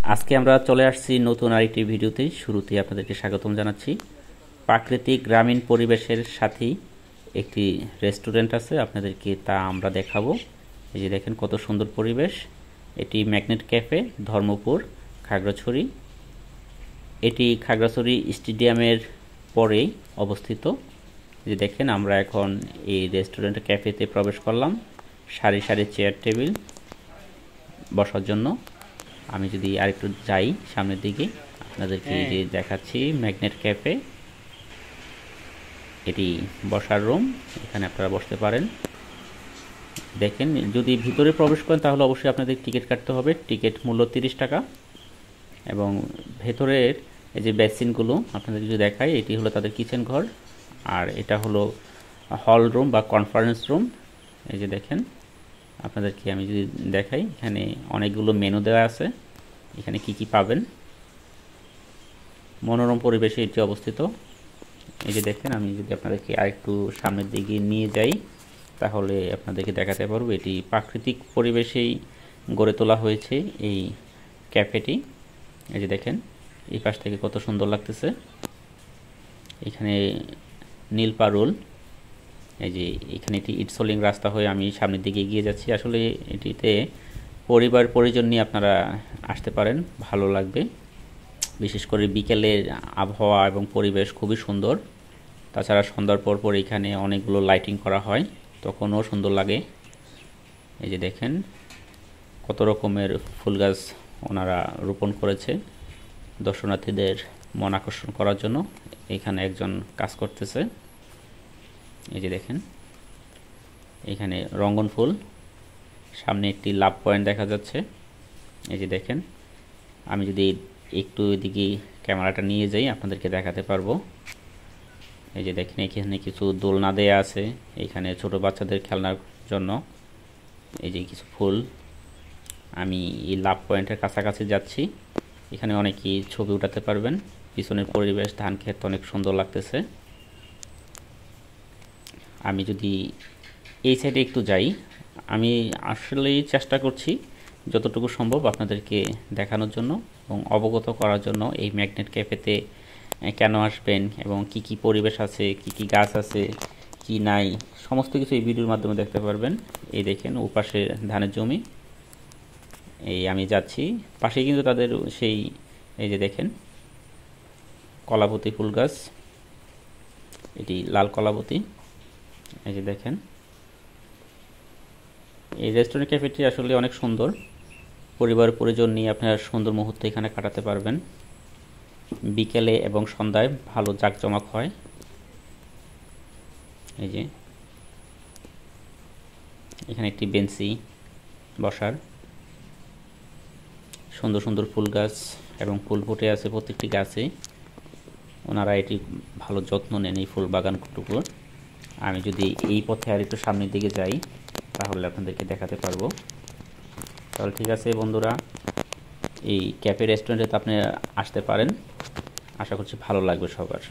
আজকে আমরা চলে আসছি নতুন আরেকটি ভিডিওতে। শুরুতেই আপনাদেরকে স্বাগতম জানাচ্ছি। প্রাকৃতিক গ্রামীণ পরিবেশের সাথেই একটি রেস্টুরেন্ট আছে, আপনাদেরকে তা আমরা দেখাবো। এই যে দেখেন কত সুন্দর পরিবেশ। এটি ম্যাগনেট ক্যাফে, ধর্মপুর, খাগড়াছড়ি। এটি খাগড়াছড়ি স্টেডিয়ামের পরেই অবস্থিত। যে দেখেন আমরা এখন এই রেস্টুরেন্ট ক্যাফেতে প্রবেশ করলাম। সারি সারি চেয়ার টেবিল বসার জন্য। আমি যদি আরেকটু যাই সামনের দিকে, আপনাদেরকে যে দেখাচ্ছি ম্যাগনেট ক্যাফে। এটি বসার রুম, এখানে আপনারা বসতে পারেন। দেখেন যদি ভিতরে প্রবেশ করেন তাহলে অবশ্যই আপনাদের টিকিট কাটতে হবে। টিকিট মূল্য 30 টাকা। এবং ভেতরের এই যে বেসিনগুলো আপনাদের যদি দেখাই, এটি হলো তাদের কিচেন ঘর, আর এটা হলো হল রুম বা কনফারেন্স রুম। এই যে দেখেন আপনাদেরকে আমি যদি দেখাই, এখানে অনেকগুলো মেনু দেওয়া আছে। এখানে কি কি পাবেন। মনোরম পরিবেশে এটি অবস্থিত। এই যে দেখেন আমি যদি আপনাদেরকে আরেকটু সামনের দিকে নিয়ে যাই তাহলে আপনাদেরকে দেখাতে পারবো। এটি প্রাকৃতিক পরিবেশেই গড়ে তোলা হয়েছে এই ক্যাফেটি। এই যে দেখেন এই পাশ থেকে কত সুন্দর লাগতেছে। এখানে নীল পারুল। এই যে এখানে এটি ইটসোলিং রাস্তা হয়ে আমি সামনের দিকে এগিয়ে যাচ্ছি। আসলে এটিতে পরিবার পরিজন নিয়ে আপনারা আসতে পারেন, ভালো লাগবে। বিশেষ করে বিকেলের আবহাওয়া এবং পরিবেশ খুবই সুন্দর। তাছাড়া সন্ধ্যার পর পর এখানে অনেকগুলো লাইটিং করা হয়, তখনও সুন্দর লাগে। এই যে দেখেন কত রকমের ফুল গাছ ওনারা রোপণ করেছে দর্শনার্থীদের মন আকর্ষণ করার জন্য। এখানে একজন কাজ করতেছে। এই যে দেখেন এখানে রঙ্গন ফুল, সামনে একটি লাভ পয়েন্ট দেখা যাচ্ছে। এই যে দেখেন আমি যদি একটু এদিকে ক্যামেরাটা নিয়ে যাই আপনাদেরকে দেখাতে পারবো। এই যে দেখেন এখানে কিছু দোলনা দেয়া আছে, এখানে ছোট বাচ্চাদের খেলনার জন্য। এই যে কিছু ফুল। আমি এই লাভ পয়েন্টের কাছাকাছি যাচ্ছি, এখানে অনেকেই ছবি উঠাতে পারবেন। পিছনের পরিবেশ, ধান ক্ষেত অনেক সুন্দর লাগতেছে। আমি যদি এই সাইডে একটু যাই, আমি আসলেই চেষ্টা করছি যতটুকু সম্ভব আপনাদেরকে দেখানোর জন্য এবং অবগত করার জন্য এই ম্যাগনেট ক্যাফেতে কেন আসবেন এবং কি কি পরিবেশ আছে, কি কি গাছ আছে, কি নাই, সমস্ত কিছু এই ভিডিওর মাধ্যমে দেখতে পারবেন। এই দেখেন ওপাশে ধানের জমি। এই আমি যাচ্ছি, পাশেই কিন্তু তাদের সেই এই যে দেখেন কলাবতী ফুল গাছ, এটি লাল কলাবতী। এই যে দেখেন এই রেস্টুরেন্ট ক্যাফেটি আসলে অনেক সুন্দর। পরিবার পরিজন নিয়ে আপনারা সুন্দর মুহূর্ত এখানে কাটাতে পারবেন। বিকেলে এবং সন্ধ্যায় ভালো জাঁকজমক হয়। এই যে এখানে একটি বেঞ্চি বসার, সুন্দর সুন্দর ফুল গাছ এবং ফুল ফুটে আছে প্রত্যেকটি গাছে। ওনারা এটি ভালো যত্ন নেন এই ফুল বাগানটুকুর। আমি যদি এই পথে আর একটু সামনের দিকে যাই তাহলে আপনাদেরকে দেখাতে পারবো। তাহলে ঠিক আছে বন্ধুরা, এই ক্যাফে রেস্টুরেন্টে আপনি আসতে পারেন। আশা করছি ভালো লাগবে সবার।